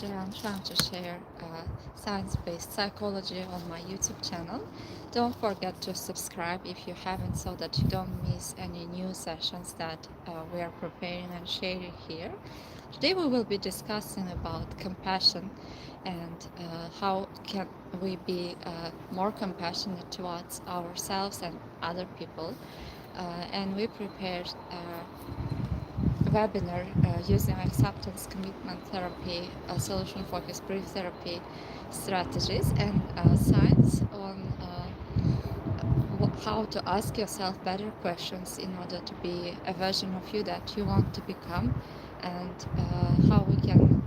today I'm trying to share science-based psychology on my YouTube channel. Don't forget to subscribe if you haven't so that you don't miss any new sessions that we are preparing and sharing here. Today we will be discussing about compassion and how can we be more compassionate towards ourselves and other people. And we prepared webinar using acceptance commitment therapy, solution focused brief therapy strategies, and science on how to ask yourself better questions in order to be a version of you that you want to become, and how we can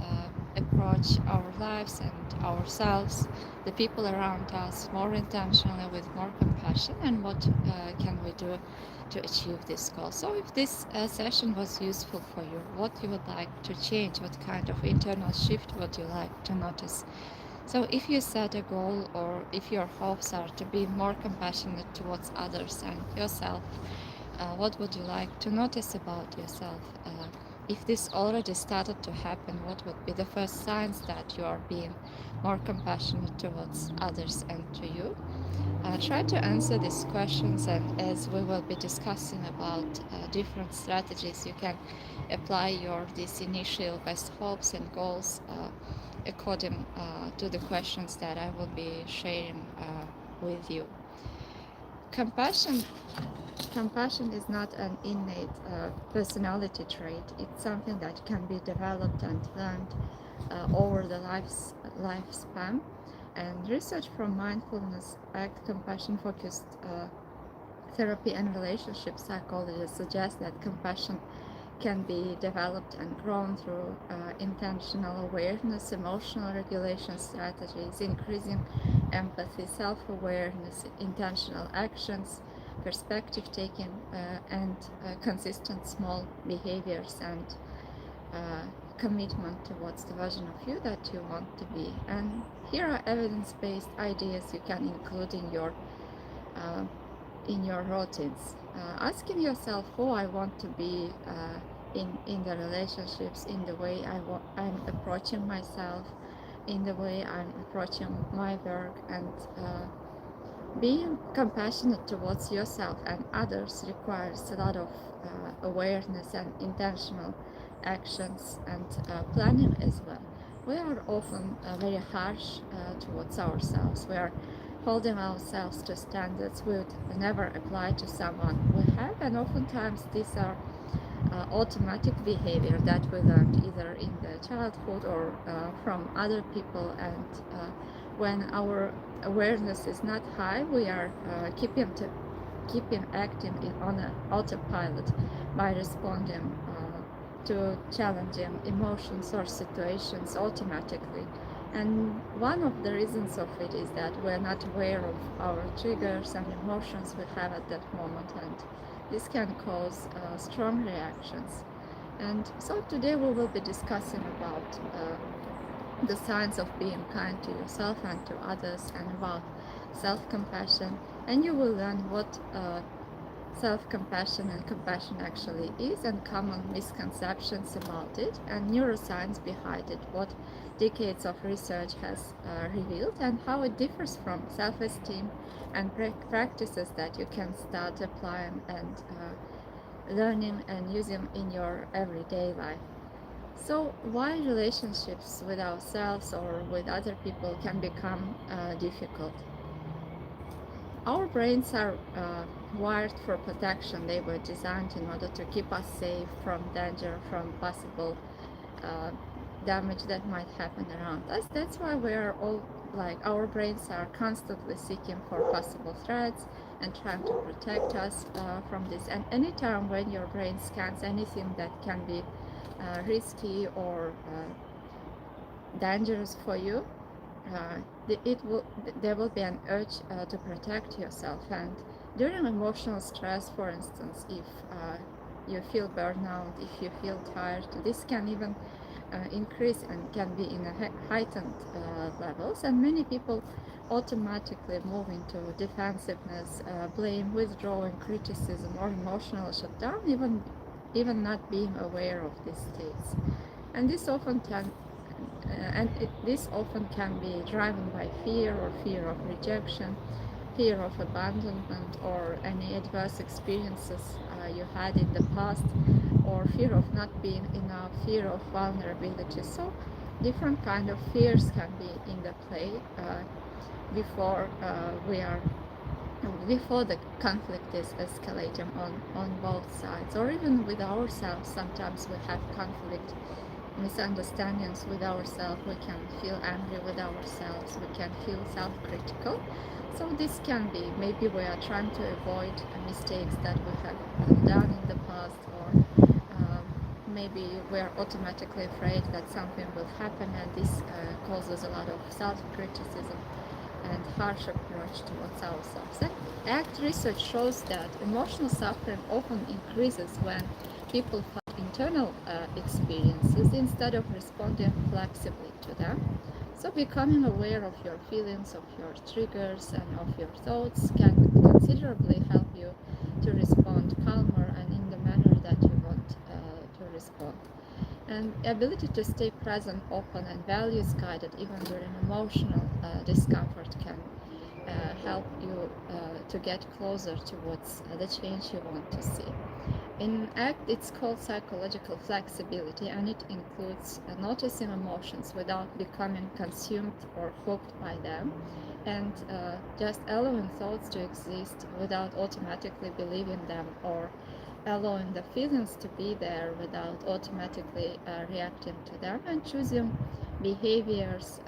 approach our lives and ourselves, the people around us, more intentionally with more compassion, and what can we do to achieve this goal. So if this session was useful for you, what you would like to change, what kind of internal shift would you like to notice? So if you set a goal, or if your hopes are to be more compassionate towards others and yourself, what would you like to notice about yourself? If this already started to happen, what would be the first signs that you are being more compassionate towards others and to you? Try to answer these questions, and as we will be discussing about different strategies you can apply your these initial best hopes and goals according to the questions that I will be sharing with you. Compassion Compassion is not an innate personality trait. It's something that can be developed and learned over the lifespan. And research from mindfulness, ACT, compassion-focused therapy and relationship psychology suggests that compassion can be developed and grown through intentional awareness, emotional regulation strategies, increasing empathy, self-awareness, intentional actions, perspective taking, and consistent small behaviors, and uh, commitment towards the version of you that you want to be. And here are evidence-based ideas you can include uh, in your routines. Asking yourself who I want to be in the relationships, in the way I'm approaching myself, in the way I'm approaching my work, and being compassionate towards yourself and others requires a lot of awareness and intentional actions and planning as well. We are often very harsh towards ourselves. We are holding ourselves to standards we would never apply to someone we have, and oftentimes these are automatic behavior that we learned either in the childhood or from other people, and when our awareness is not high, we are keeping acting on an autopilot by responding to challenging emotions or situations automatically. And one of the reasons of it is that we're not aware of our triggers and emotions we have at that moment, and this can cause strong reactions. And so today we will be discussing about the science of being kind to yourself and to others, and about self-compassion. And you will learn what self-compassion and compassion actually is, and common misconceptions about it, and neuroscience behind it, what decades of research has revealed, and how it differs from self-esteem, and practices that you can start applying and learning and using in your everyday life. So why relationships with ourselves or with other people can become difficult? Our brains are wired for protection. They were designed in order to keep us safe from danger, from possible uh, damage that might happen around us. That's why we are all like, our brains are constantly seeking for possible threats and trying to protect us from this. And anytime when your brain scans anything that can be risky or dangerous for you, uh, there will be an urge to protect yourself. And during emotional stress, for instance, if you feel burnout, if you feel tired, this can even increase and can be in a heightened levels, and many people automatically move into defensiveness, blame, withdrawing, criticism, or emotional shutdown, even not being aware of these states. And this This often can be driven by fear or fear of rejection, fear of abandonment, or any adverse experiences you had in the past, or fear of not being enough, fear of vulnerability. So different kind of fears can be in the play before we are before the conflict is escalating on both sides, or even with ourselves. Sometimes we have conflict, misunderstandings with ourselves, we can feel angry with ourselves, we can feel self-critical. So this can be, maybe we are trying to avoid mistakes that we have done in the past, or maybe we are automatically afraid that something will happen, and this causes a lot of self-criticism and harsh approach towards ourselves. And ACT research shows that emotional suffering often increases when people fight internal experiences instead of responding flexibly to them. So becoming aware of your feelings, of your triggers, and of your thoughts can considerably help you to respond calmer and in the manner that you want to respond. And ability to stay present, open, and values guided even during emotional discomfort can help you to get closer towards the change you want to see. In ACT, it's called psychological flexibility, and it includes noticing emotions without becoming consumed or hooked by them, and just allowing thoughts to exist without automatically believing them, or allowing the feelings to be there without automatically reacting to them, and choosing behaviors,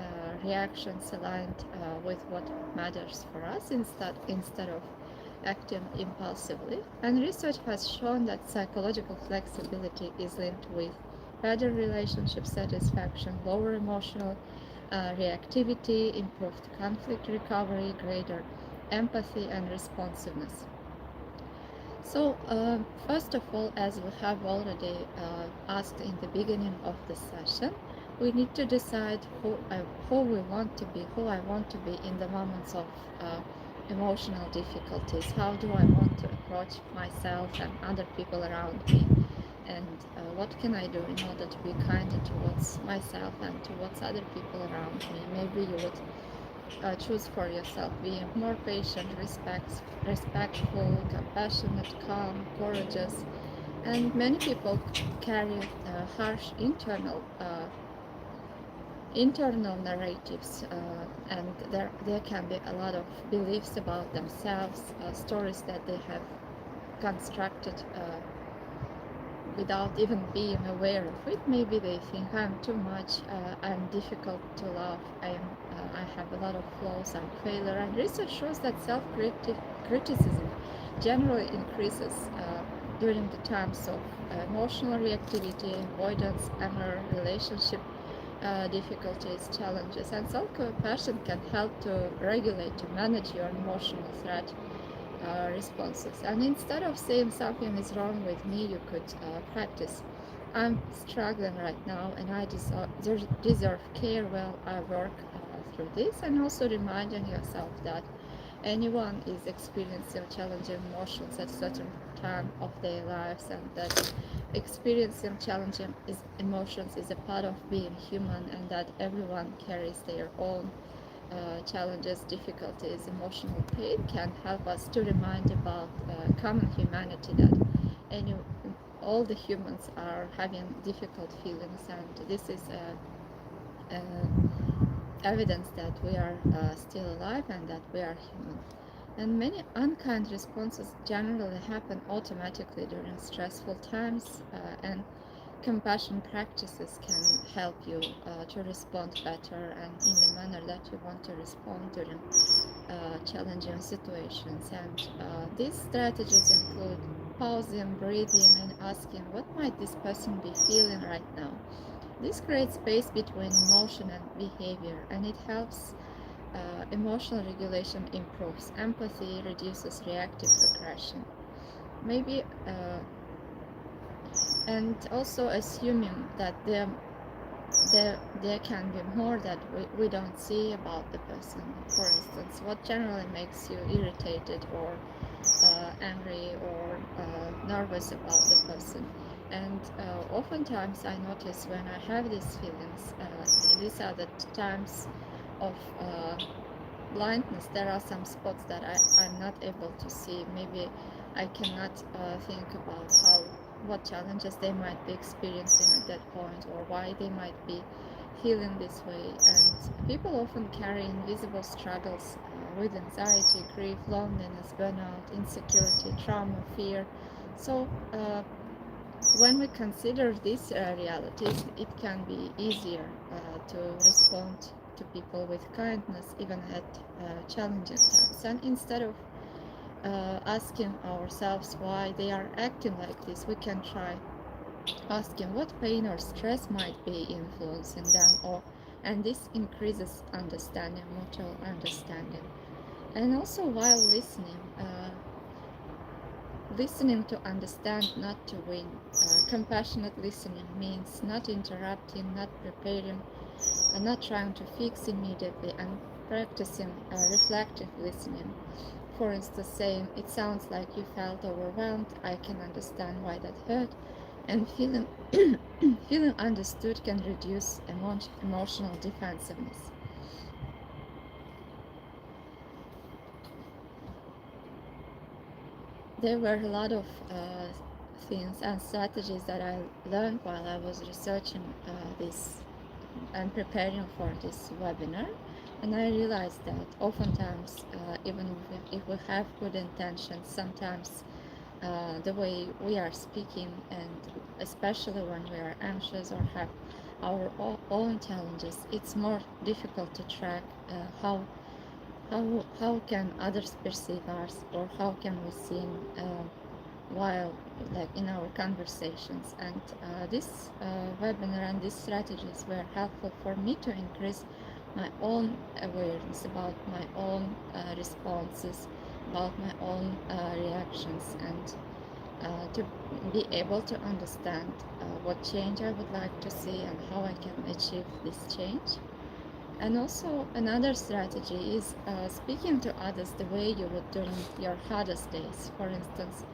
reactions aligned with what matters for us instead of acting impulsively. And research has shown that psychological flexibility is linked with better relationship satisfaction, lower emotional reactivity, improved conflict recovery, greater empathy, and responsiveness. So, first of all, as we have already asked in the beginning of the session, we need to decide who we want to be, who I want to be in the moments of emotional difficulties. How do I want to approach myself and other people around me? And what can I do in order to be kinder towards myself and towards other people around me? Maybe you would choose for yourself, being more patient, respectful, compassionate, calm, courageous. And many people carry harsh internal narratives, and there can be a lot of beliefs about themselves, stories that they have constructed without even being aware of it. Maybe they think I'm too much, I'm difficult to love, I have a lot of flaws, I'm a failure. And research shows that self-criticism generally increases during the times of emotional reactivity, avoidance, anger, relationship difficulties, challenges. And self-compassion can help to regulate, to manage your emotional threat responses. And instead of saying something is wrong with me, you could practice, I'm struggling right now and I deserve care while I work through this. And also reminding yourself that anyone is experiencing challenging emotions at certain time of their lives, and that experiencing challenging emotions is a part of being human, and that everyone carries their own challenges, difficulties, emotional pain. Can help us to remind about common humanity, that any, all the humans are having difficult feelings, and this is evidence that we are still alive and that we are human. And many unkind responses generally happen automatically during stressful times, and compassion practices can help you to respond better and in the manner that you want to respond during challenging situations. And these strategies include pausing, breathing, and asking, what might this person be feeling right now? This creates space between emotion and behavior, and it helps emotional regulation, improves empathy, reduces reactive aggression. Maybe and also assuming that there can be more that we don't see about the person. For instance, what generally makes you irritated or angry or nervous about the person. And oftentimes I notice when I have these feelings, these are the times of blindness. There are some spots that I'm not able to see. Maybe I cannot think about what challenges they might be experiencing at that point, or why they might be feeling this way. And people often carry invisible struggles with anxiety, grief, loneliness, burnout, insecurity, trauma, fear. So when we consider these realities, it can be easier to respond to people with kindness, even at challenging times. And instead of asking ourselves why they are acting like this, we can try asking what pain or stress might be influencing them, and this increases understanding, mutual understanding. And also, while listening to understand, not to win. Compassionate listening means not interrupting, not preparing, not trying to fix immediately, and practicing reflective listening. For instance, saying, "It sounds like you felt overwhelmed. I can understand why that hurt." And feeling, feeling understood can reduce emotional defensiveness. There were a lot of things and strategies that I learned while I was researching this and preparing for this webinar. And I realized that oftentimes, even if we have good intentions, sometimes the way we are speaking, and especially when we are anxious or have our own challenges, it's more difficult to track how can others perceive us, or how can we seem while like in our conversations. And this webinar and these strategies were helpful for me to increase my own awareness about my own responses, about my own reactions, and to be able to understand what change I would like to see and how I can achieve this change. And also, another strategy is speaking to others the way you would during your hardest days. For instance,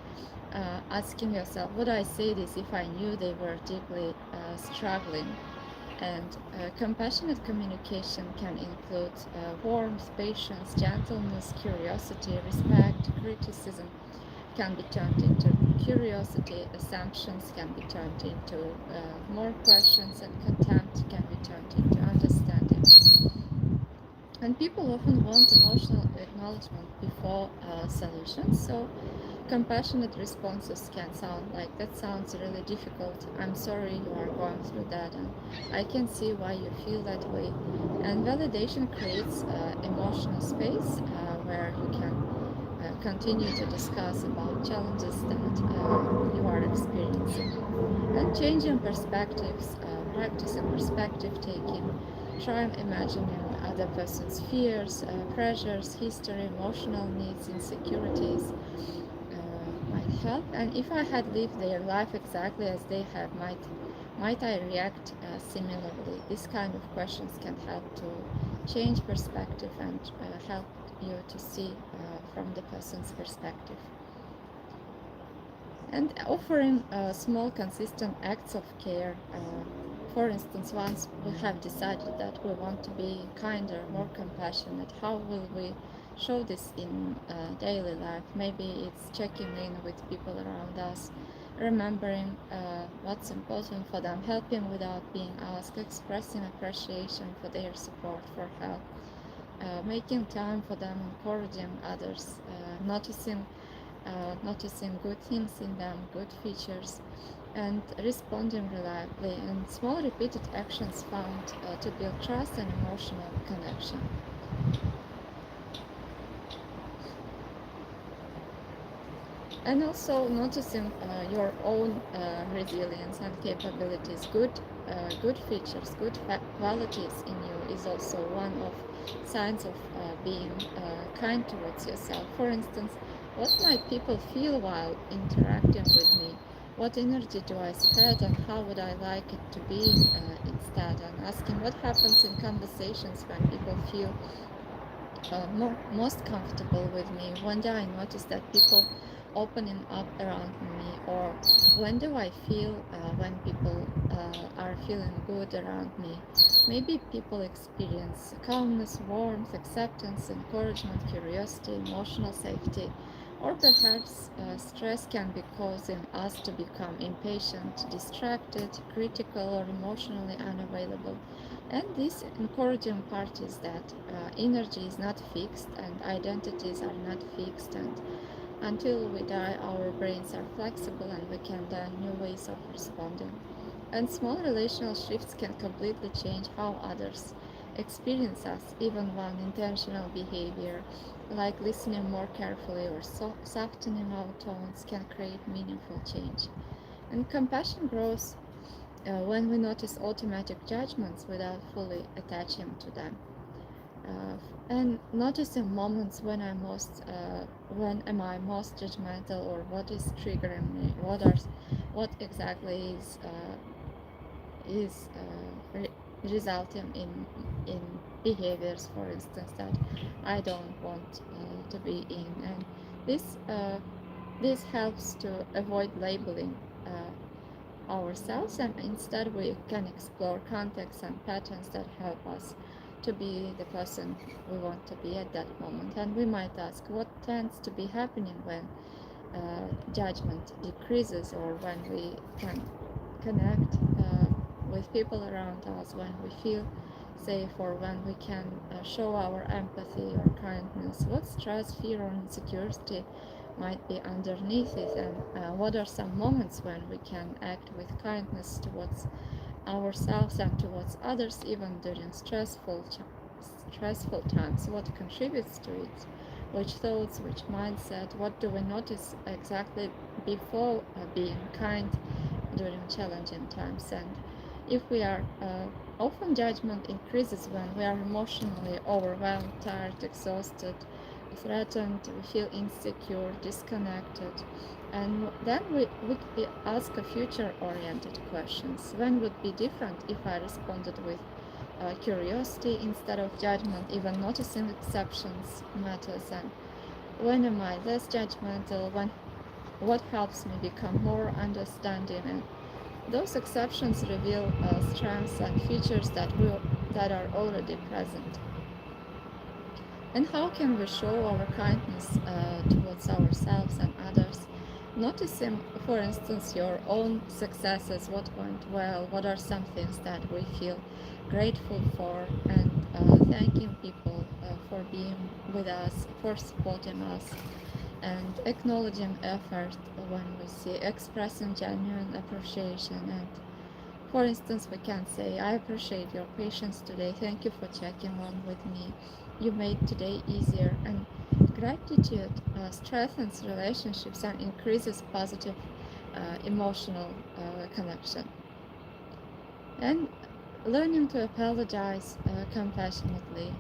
asking yourself, would I say this if I knew they were deeply struggling? And compassionate communication can include warmth, patience, gentleness, curiosity, respect. Criticism can be turned into curiosity, assumptions can be turned into more questions, and contempt can be turned into understanding. And people often want emotional acknowledgement before solutions. So compassionate responses can sound like, "That sounds really difficult. I'm sorry you are going through that, and I can see why you feel that way." And validation creates emotional space where you can continue to discuss about challenges that you are experiencing. And changing perspectives, practicing perspective taking, try imagining other person's fears, pressures, history, emotional needs, insecurities might help. And if I had lived their life exactly as they have, might I react similarly? This kind of questions can help to change perspective and help you to see from the person's perspective. And offering small consistent acts of care. For instance, once we have decided that we want to be kinder, more compassionate, how will we show this in daily life? Maybe it's checking in with people around us, remembering what's important for them, helping without being asked, expressing appreciation for their support, for help, making time for them, encouraging others, noticing good things in them, good features, and responding reliably. And small repeated actions found to build trust and emotional connection. And also noticing your own resilience and capabilities, good features, good qualities in you is also one of signs of being kind towards yourself. For instance, what might people feel while interacting with me? What energy do I spread, and how would I like it to be instead? And asking what happens in conversations when people feel most comfortable with me. One day I noticed that people opening up around me, or When do I feel when people are feeling good around me? Maybe people experience calmness, warmth, acceptance, encouragement, curiosity, emotional safety, or perhaps stress can be causing us to become impatient, distracted, critical, or emotionally unavailable. And this encouraging part is that energy is not fixed and identities are not fixed, and until we die, our brains are flexible and we can learn new ways of responding. And small relational shifts can completely change how others experience us, even one intentional behavior, like listening more carefully or softening our tones, can create meaningful change. And compassion grows when we notice automatic judgments without fully attaching to them. And noticing moments when am I most judgmental, or what is triggering me, what exactly is resulting in behaviors, for instance, that I don't want to be in. And this uh, this helps to avoid labeling ourselves, and instead we can explore contexts and patterns that help us to be the person we want to be at that moment. And we might ask what tends to be happening when judgment decreases, or when we can connect with people around us, when we feel safe, or when we can show our empathy or kindness. What stress, fear, or insecurity might be underneath it, and what are some moments when we can act with kindness towards ourselves and towards others, even during stressful times. What contributes to it? Which thoughts, which mindset? What do we notice exactly before being kind during challenging times? And if we are often judgment increases when we are emotionally overwhelmed, tired, exhausted, threatened, we feel insecure, disconnected. And then we ask a future oriented questions. When would be different if I responded with curiosity instead of judgment? Even noticing exceptions matters. And when am I less judgmental? When what helps me become more understanding? And those exceptions reveal strengths and features that are already present. And how can we show our kindness towards ourselves and others? Noticing, for instance, your own successes, what went well, what are some things that we feel grateful for, and thanking people for being with us, for supporting us, and acknowledging effort when we see, expressing genuine appreciation. And for instance, we can say, I appreciate your patience today. Thank you for checking on with me. You made today easier. And gratitude strengthens relationships and increases positive emotional connection. And learning to apologize compassionately.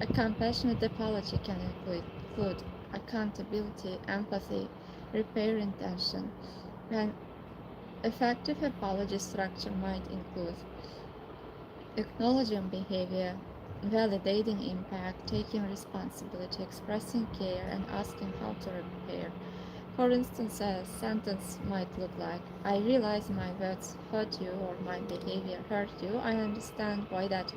A compassionate apology can include accountability, empathy, repair intention. And effective apology structure might include acknowledging behavior, validating impact, taking responsibility, expressing care, and asking how to repair. For instance, a sentence might look like, I realize my words hurt you or my behavior hurt you. I understand why that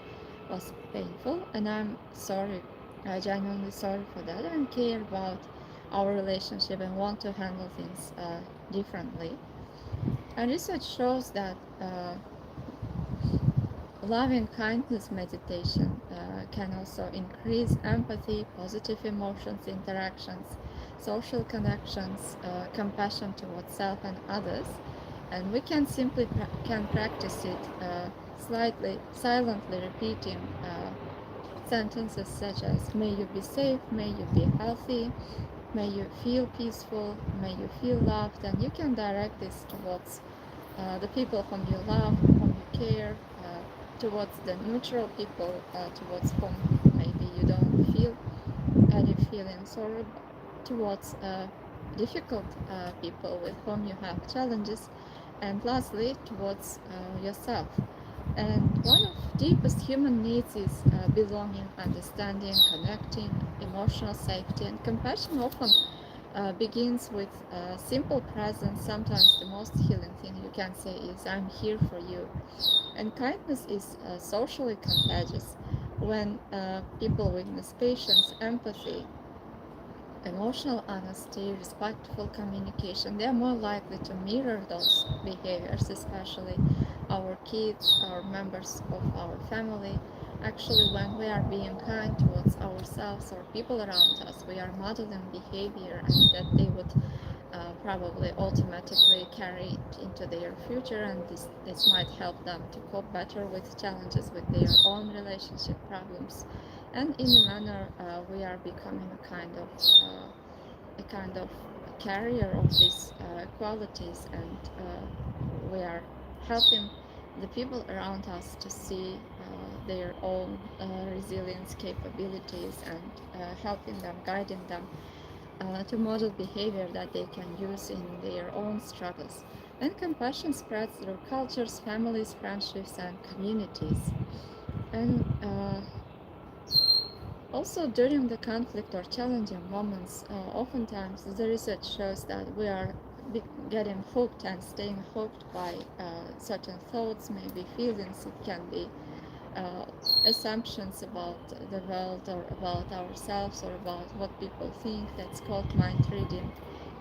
was painful, and I'm sorry. I'm genuinely sorry for that, and care about our relationship and want to handle things differently. And research shows that loving kindness meditation can also increase empathy, positive emotions, interactions, social connections, compassion towards self and others. And we can simply can practice it silently repeating sentences such as, may you be safe, may you be healthy, may you feel peaceful, may you feel loved. And you can direct this towards the people whom you love, whom you care, towards the neutral people, towards whom maybe you don't feel any feelings, or towards difficult people with whom you have challenges, and lastly, towards yourself. And one of deepest human needs is belonging, understanding, connecting, emotional safety, and compassion often begins with simple presence. Sometimes the most healing thing you can say is, "I'm here for you." And kindness is socially contagious. When people witness patience, empathy, emotional honesty, respectful communication, they are more likely to mirror those behaviors, especially our kids, our members of our family. Actually, when we are being kind towards ourselves or people around us, we are modeling behavior and that they would probably automatically carry it into their future, and this might help them to cope better with challenges with their own relationship problems. And in a manner, we are becoming a kind of carrier of these qualities, and we are helping the people around us to see their own resilience capabilities, and helping them, guiding them to model behavior that they can use in their own struggles. And compassion spreads through cultures, families, friendships, and communities. And also, during the conflict or challenging moments, oftentimes the research shows that we are getting hooked and staying hooked by certain thoughts, maybe feelings. It can be uh, assumptions about the world or about ourselves or about what people think. That's called mind reading.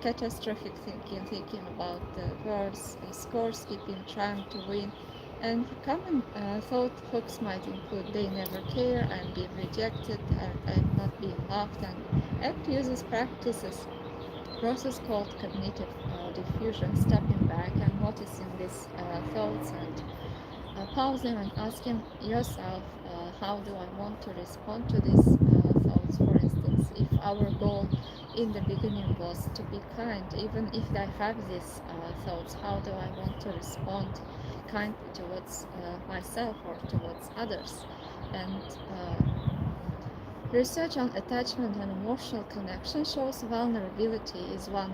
Catastrophic thinking, thinking about the worst, scores keeping, trying to win. And common thought hooks might include, "they never care," "I'm being rejected," and "I'm not being loved." And ACT uses practices process called cognitive diffusion, stepping back and noticing these thoughts, and pausing and asking yourself, how do I want to respond to these thoughts? For instance, if our goal in the beginning was to be kind, even if I have these thoughts, how do I want to respond kindly towards myself or towards others? And research on attachment and emotional connection shows vulnerability is one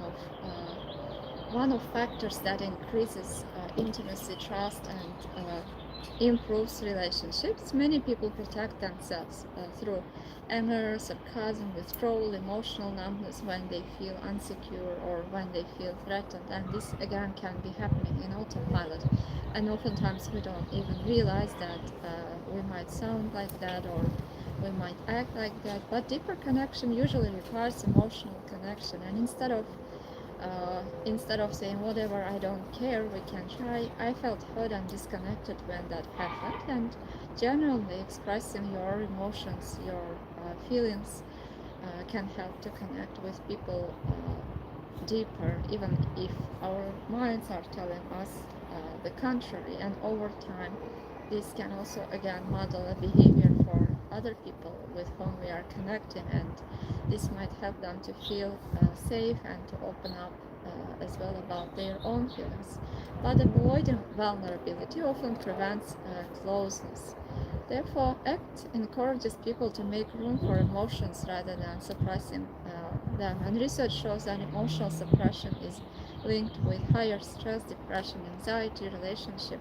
of factors that increases intimacy, trust, and improves relationships. Many people protect themselves through anger, sarcasm, withdrawal, emotional numbness when they feel insecure or when they feel threatened. And this again can be happening in autopilot. And oftentimes we don't even realize that we might sound like that or we might act like that. But deeper connection usually requires emotional connection. And instead of saying whatever, I don't care, we can try, "I felt hurt and disconnected when that happened." And genuinely expressing your emotions, your feelings, can help to connect with people deeper, even if our minds are telling us the contrary. And over time, this can also again model a behavior for other people with whom we are connecting, and this might help them to feel safe and to open up as well about their own feelings. But avoiding vulnerability often prevents closeness. Therefore, ACT encourages people to make room for emotions rather than suppressing them. And research shows that emotional suppression is linked with higher stress, depression, anxiety, relationship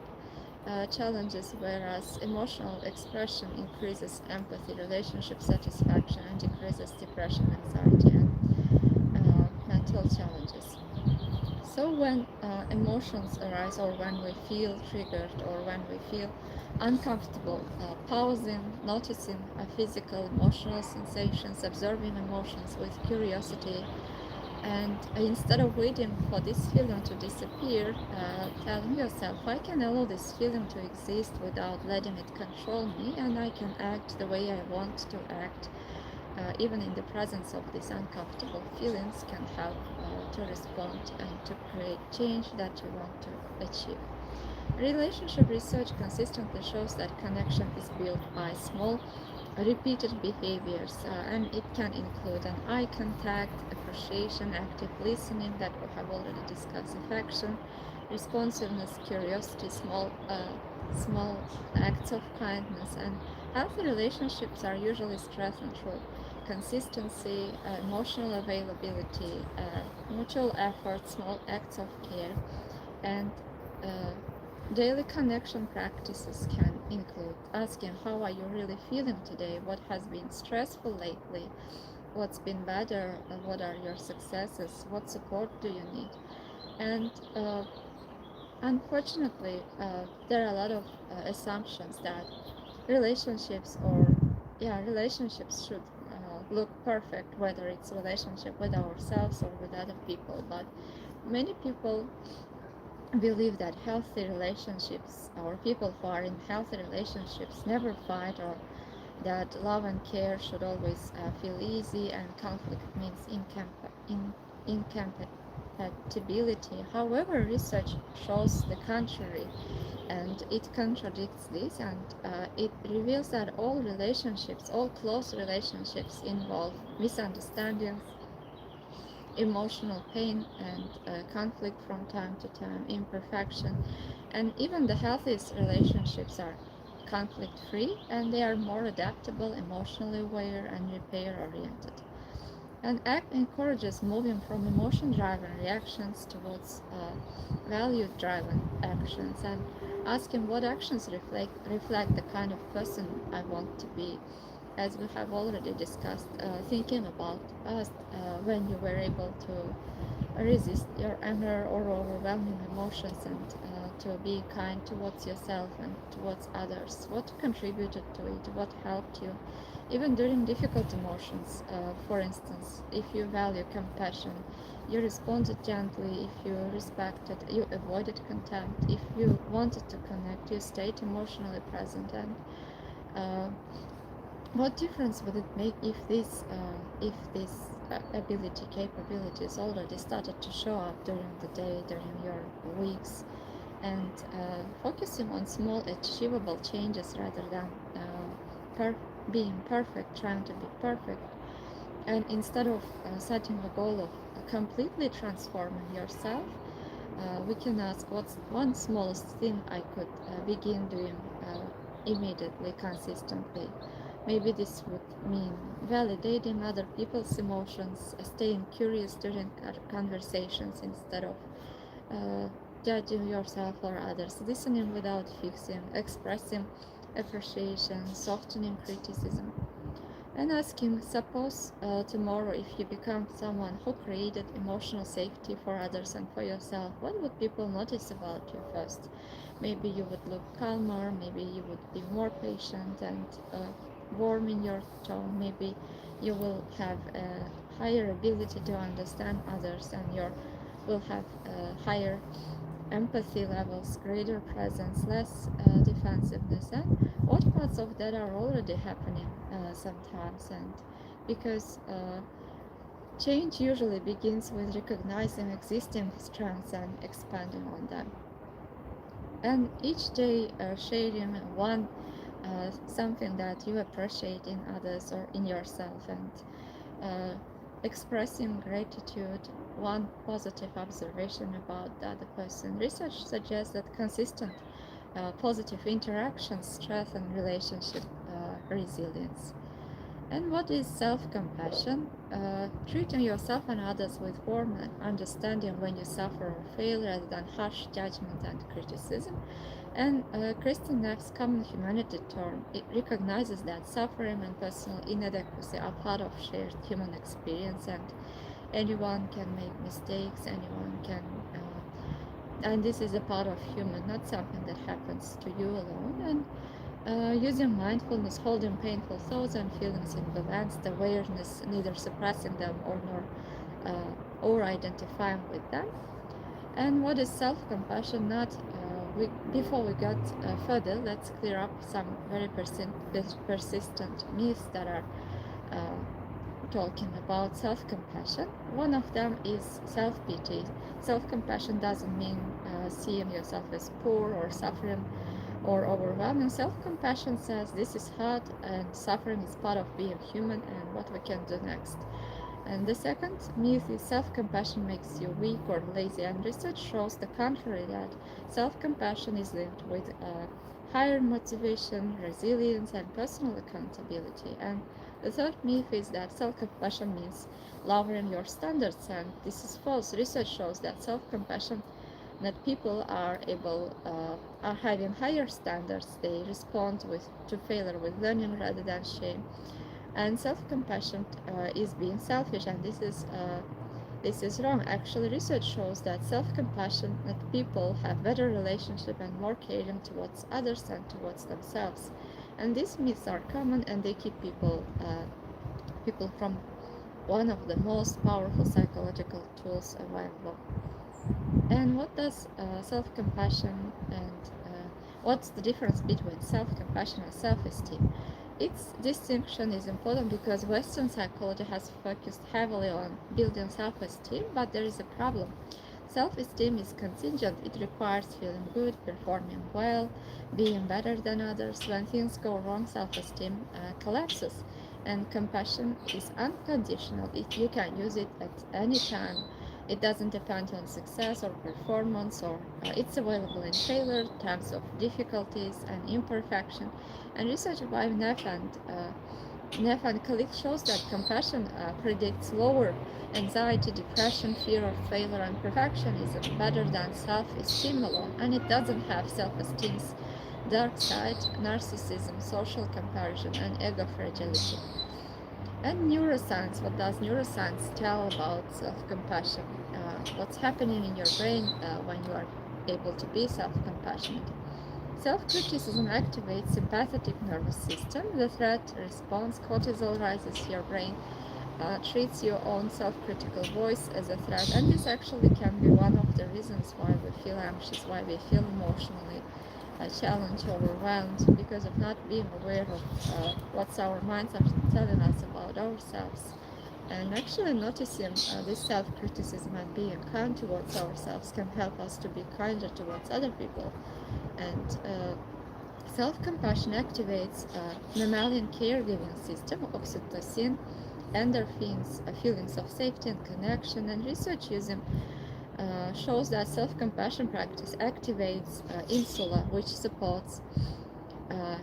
challenges, whereas emotional expression increases empathy, relationship satisfaction, and decreases depression, anxiety, and mental challenges. So when emotions arise, or when we feel triggered, or when we feel uncomfortable, pausing, noticing physical, emotional sensations, observing emotions with curiosity, and instead of waiting for this feeling to disappear, telling yourself, "I can allow this feeling to exist without letting it control me, and I can act the way I want to act." Even in the presence of these uncomfortable feelings, can help to respond and to create change that you want to achieve. Relationship research consistently shows that connection is built by small, repeated behaviors, and it can include an eye contact, appreciation, active listening that we have already discussed, affection, responsiveness, curiosity, small acts of kindness. And healthy relationships are usually strengthened through consistency, emotional availability, mutual effort, small acts of care, and uh, daily connection practices can include asking, "How are you really feeling today? What has been stressful lately?" what's been better, what are your successes, what support do you need. And unfortunately, there are a lot of assumptions that relationships or yeah, relationships should look perfect, whether it's relationship with ourselves or with other people. But many people believe that healthy relationships or people who are in healthy relationships never fight, or that love and care should always feel easy, and conflict means incompatibility. However, research shows the contrary, and it contradicts this, and it reveals that all relationships, all close relationships, involve misunderstandings, emotional pain, and conflict from time to time, imperfection. And even the healthiest relationships are conflict free, and they are more adaptable, emotionally aware, and repair oriented. And ACT encourages moving from emotion driven reactions towards value driven actions, and asking what actions reflect the kind of person I want to be. As we have already discussed, thinking about past when you were able to resist your anger or overwhelming emotions, and to be kind towards yourself and towards others. What contributed to it? What helped you? Even during difficult emotions, for instance, if you value compassion, you responded gently. If you respected, you avoided contempt. If you wanted to connect, you stayed emotionally present. And uh, what difference would it make if this capabilities already started to show up during the day, during your weeks, and focusing on small achievable changes rather than per- being perfect, trying to be perfect, and instead of setting a goal of completely transforming yourself, we can ask, what's one smallest thing I could begin doing immediately, consistently. Maybe this would mean validating other people's emotions, staying curious during conversations instead of uh, judging yourself or others, listening without fixing, expressing appreciation, softening criticism, and asking, suppose tomorrow if you become someone who created emotional safety for others and for yourself, what would people notice about you first? Maybe you would look calmer, maybe you would be more patient and warm in your tone, maybe you will have a higher ability to understand others, and you will have higher empathy levels, greater presence, less defensiveness, and what parts of that are already happening sometimes. And because change usually begins with recognizing existing strengths and expanding on them. And each day sharing one something that you appreciate in others or in yourself, and uh, expressing gratitude, one positive observation about the other person. Research suggests that consistent positive interactions strengthen relationship resilience. And what is self compassion? Treating yourself and others with warmth and understanding when you suffer or fail, rather than harsh judgment and criticism. And Kristen Neff's common humanity term, it recognizes that suffering and personal inadequacy are part of shared human experience, and anyone can make mistakes, anyone can, and this is a part of human, not something that happens to you alone. And using mindfulness, holding painful thoughts and feelings in balanced awareness, neither suppressing them or identifying with them. And what is self-compassion? Not before we get further, let's clear up some very persistent myths that are uh, talking about self-compassion. One of them is self-pity. Self-compassion doesn't mean seeing yourself as poor or suffering or overwhelming. Self-compassion says this is hard and suffering is part of being human, and what we can do next. And the second myth is self-compassion makes you weak or lazy, and research shows the contrary, that self-compassion is linked with higher motivation, resilience, and personal accountability. And the third myth is that self-compassion means lowering your standards, and this is false. Research shows that self-compassion, that people are having higher standards. They respond with to failure with learning rather than shame. And self-compassion is being selfish, and this is wrong. Actually, research shows that self-compassionate people have better relationship and more caring towards others than towards themselves. And these myths are common, and they keep people from one of the most powerful psychological tools available. And what does self-compassion and what's the difference between self-compassion and self-esteem? Its distinction is important because Western psychology has focused heavily on building self-esteem, but there is a problem. Self-esteem is contingent. It requires feeling good, performing well, being better than others. When things go wrong, self-esteem collapses. And compassion is unconditional. You can use it at any time. It doesn't depend on success or performance, or it's available in failure, times of difficulties and imperfection. And research by Neff and colleagues shows that compassion predicts lower anxiety, depression, fear of failure, and perfectionism better than self-esteem alone. And it doesn't have self-esteem's dark side, narcissism, social comparison, and ego fragility. And neuroscience, what does neuroscience tell about self-compassion? What's happening in your brain when you are able to be self-compassionate? Self-criticism activates sympathetic nervous system. The threat response, cortisol rises, your brain treats your own self-critical voice as a threat, and this actually can be one of the reasons why we feel anxious, why we feel emotionally challenged, overwhelmed, because of not being aware of what our minds are telling us about ourselves. And actually noticing this self-criticism and being kind towards ourselves can help us to be kinder towards other people. And self-compassion activates mammalian caregiving system, oxytocin, endorphins, feelings of safety and connection. And research using shows that self-compassion practice activates insula, which supports uh,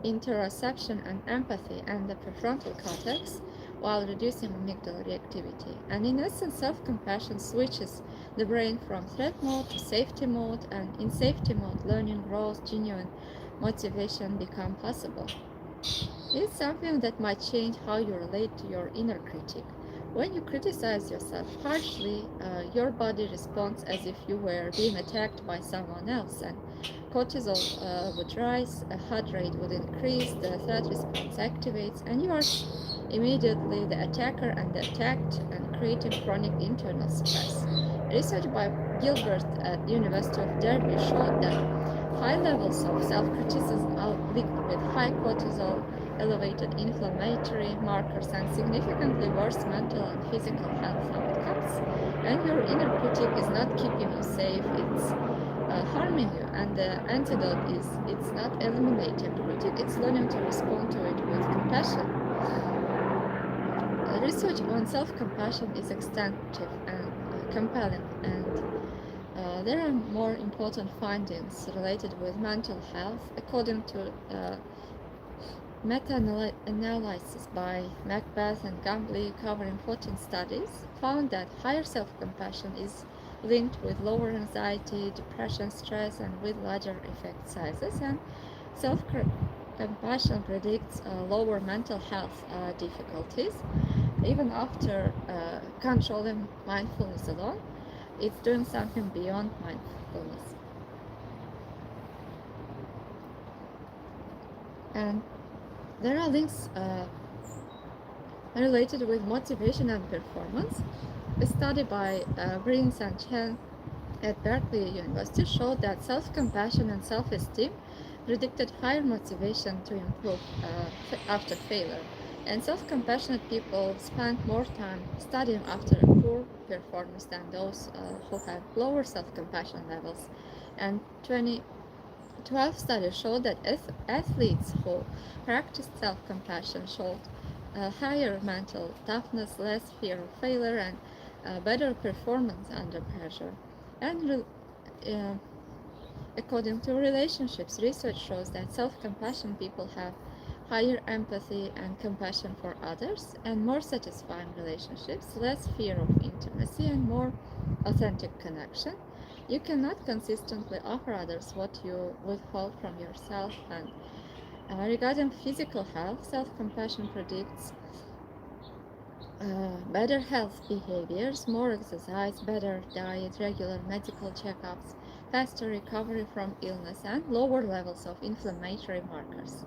interoception and empathy and the prefrontal cortex while reducing amygdala reactivity. And in essence, self-compassion switches the brain from threat mode to safety mode, and in safety mode, learning, growth, genuine motivation become possible. It's something that might change how you relate to your inner critic. When you criticize yourself harshly, your body responds as if you were being attacked by someone else, and cortisol would rise, heart rate would increase, the threat response activates, and you are immediately the attacker and the attacked, and creating chronic internal stress. Research by Gilbert at the University of Derby showed that high levels of self-criticism are linked with high cortisol, elevated inflammatory markers, and significantly worse mental and physical health outcomes. And your inner critic is not keeping you safe, it's harming you. And the antidote is it's not eliminating critic, it's learning to respond to it with compassion. Research on self-compassion is extensive and compelling, and there are more important findings related with mental health. According to meta-analysis by Macbeth and Gambley covering 14 studies, found that higher self-compassion is linked with lower anxiety, depression, stress, and with larger effect sizes. And self-compassion predicts lower mental health difficulties. Even after controlling mindfulness alone, it's doing something beyond mindfulness. And there are links related with motivation and performance. A study by Brins and Chen at Berkeley University showed that self-compassion and self-esteem predicted higher motivation to improve after failure. And self-compassionate people spend more time studying after a poor performance than those who have lower self-compassion levels. And 12 studies showed that athletes who practiced self-compassion showed higher mental toughness, less fear of failure, and better performance under pressure. And uh, according to relationships, research shows that self-compassion people have higher empathy and compassion for others and more satisfying relationships, less fear of intimacy, and more authentic connection. You cannot consistently offer others what you withhold from yourself, and Regarding physical health, self-compassion predicts better health behaviors, more exercise, better diet, regular medical checkups, faster recovery from illness, and lower levels of inflammatory markers.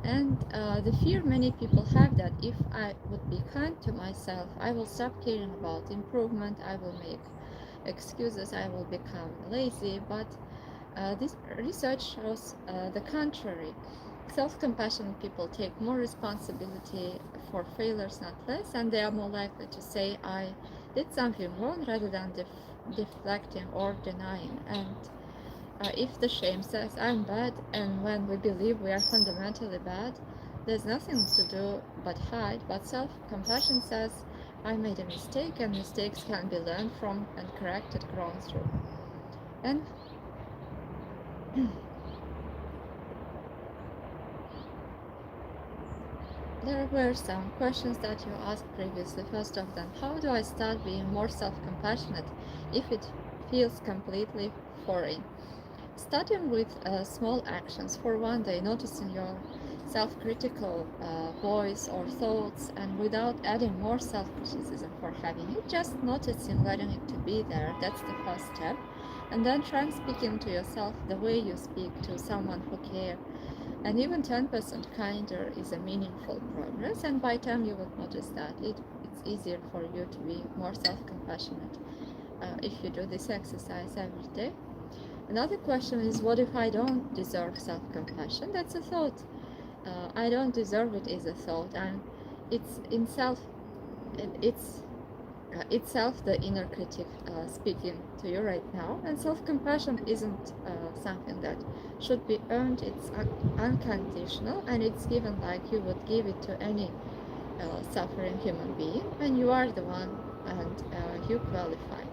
And the fear many people have that if I would be kind to myself, I will stop caring about improvement, I will make excuses, I will become lazy. But this research shows the contrary. Self compassionate people take more responsibility for failures, not less, and they are more likely to say, I did something wrong rather than deflecting or denying. And if the shame says I'm bad, and when we believe we are fundamentally bad, there's nothing to do but hide. But self compassion says I made a mistake, and mistakes can be learned from and corrected, grown through. And there were some questions that you asked previously. First of them, how do I start being more self compassionate if it feels completely foreign? Starting with small actions. For one day, noticing your self critical voice or thoughts, and without adding more self criticism for having it, just noticing, letting it to be there. That's the first step. And then trying speaking to yourself the way you speak to someone who cares. And even 10% kinder is a meaningful progress. And by time you will notice that it's easier for you to be more self compassionate if you do this exercise every day. Another question is, what if I don't deserve self compassion? That's a thought. I don't deserve it is a thought, and it's in self, it's itself the inner critic speaking to you right now. And self compassion isn't something that should be earned, it's unconditional, and it's given like you would give it to any suffering human being, and you are the one, and you qualify.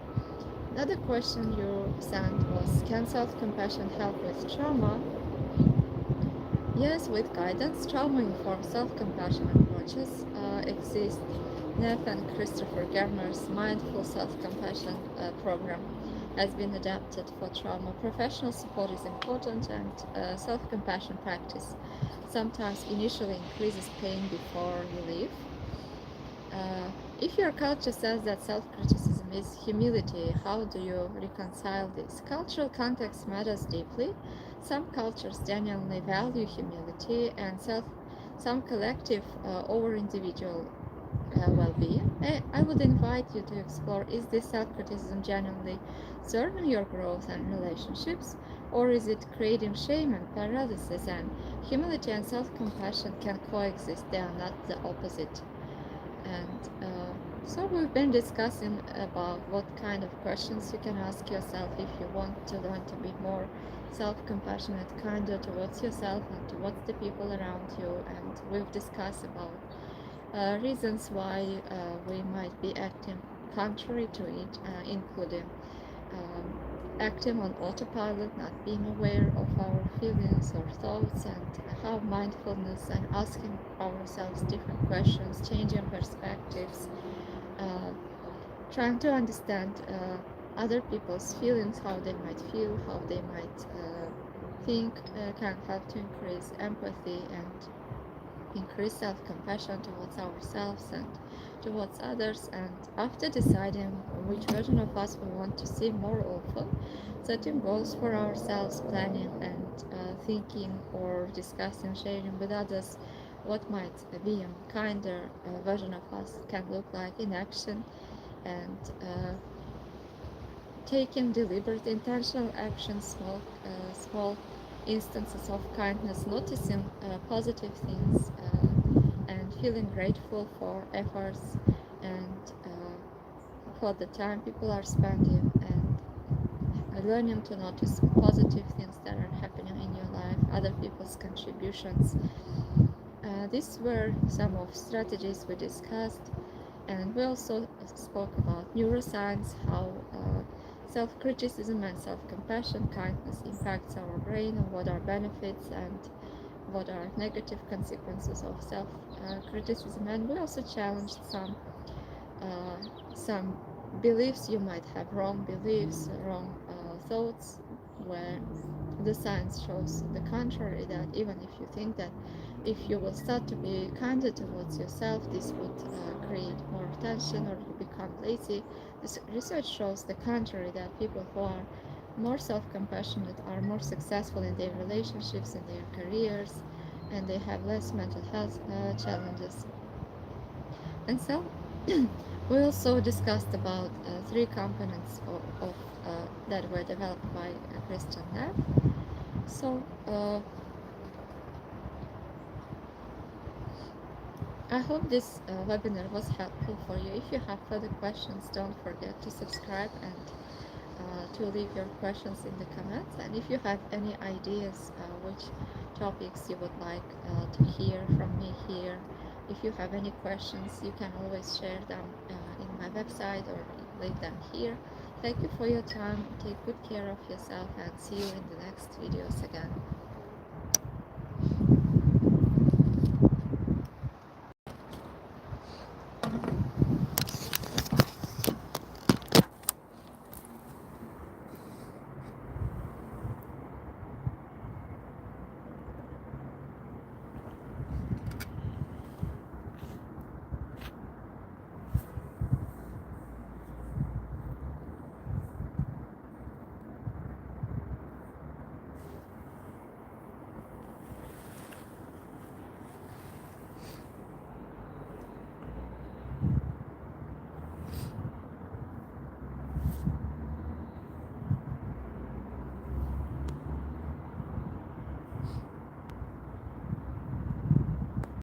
Another question you sent was, can self compassion help with trauma? Yes, with guidance, trauma-informed self-compassion approaches exist. Neff and Christopher Germer's mindful self-compassion program has been adapted for trauma. Professional support is important, and self-compassion practice sometimes initially increases pain before relief. Uh, if your culture says that self-criticism is humility, how do you reconcile this? Cultural context matters deeply. Some cultures genuinely value humility, and some collective over individual well-being. I would invite you to explore, is this self-criticism genuinely serving your growth and relationships, or is it creating shame and paralysis? And humility and self-compassion can coexist, they are not the opposite. And so we've been discussing about what kind of questions you can ask yourself if you want to learn to be more self-compassionate, kinder towards yourself and towards the people around you. And we've discussed about reasons why we might be acting contrary to it, including um, acting on autopilot, not being aware of our feelings or thoughts, and how mindfulness and asking ourselves different questions, changing perspectives, uh, trying to understand other people's feelings, how they might feel, how they might think, can help to increase empathy and increase self-compassion towards ourselves and towards others. And after deciding which version of us we want to see more often, setting goals for ourselves, planning and thinking or discussing, sharing with others what might be a kinder version of us can look like in action, and taking deliberate intentional action, small instances of kindness, noticing positive things, and feeling grateful for efforts and for the time people are spending, and learning to notice positive things that are happening in your life, other people's contributions. These were some of strategies we discussed, and we also spoke about neuroscience, how self-criticism and self-compassion, kindness impacts our brain, and what are benefits and what are negative consequences of self-criticism. And we also challenged uh, some beliefs you might have, wrong beliefs, wrong thoughts, where the science shows the contrary, that even if you think that if you will start to be kinder towards yourself, this would create more tension or you become lazy. This research shows the contrary, that people who are more self-compassionate are more successful in their relationships, in their careers, and they have less mental health challenges. And so we also discussed about three components of that were developed by Christian Neff. So I hope this webinar was helpful for you. If you have further questions, don't forget to subscribe and to leave your questions in the comments. And if you have any ideas which topics you would like to hear from me here, if you have any questions, you can always share them in my website or leave them here. Thank you for your time. Take good care of yourself and see you in the next videos again.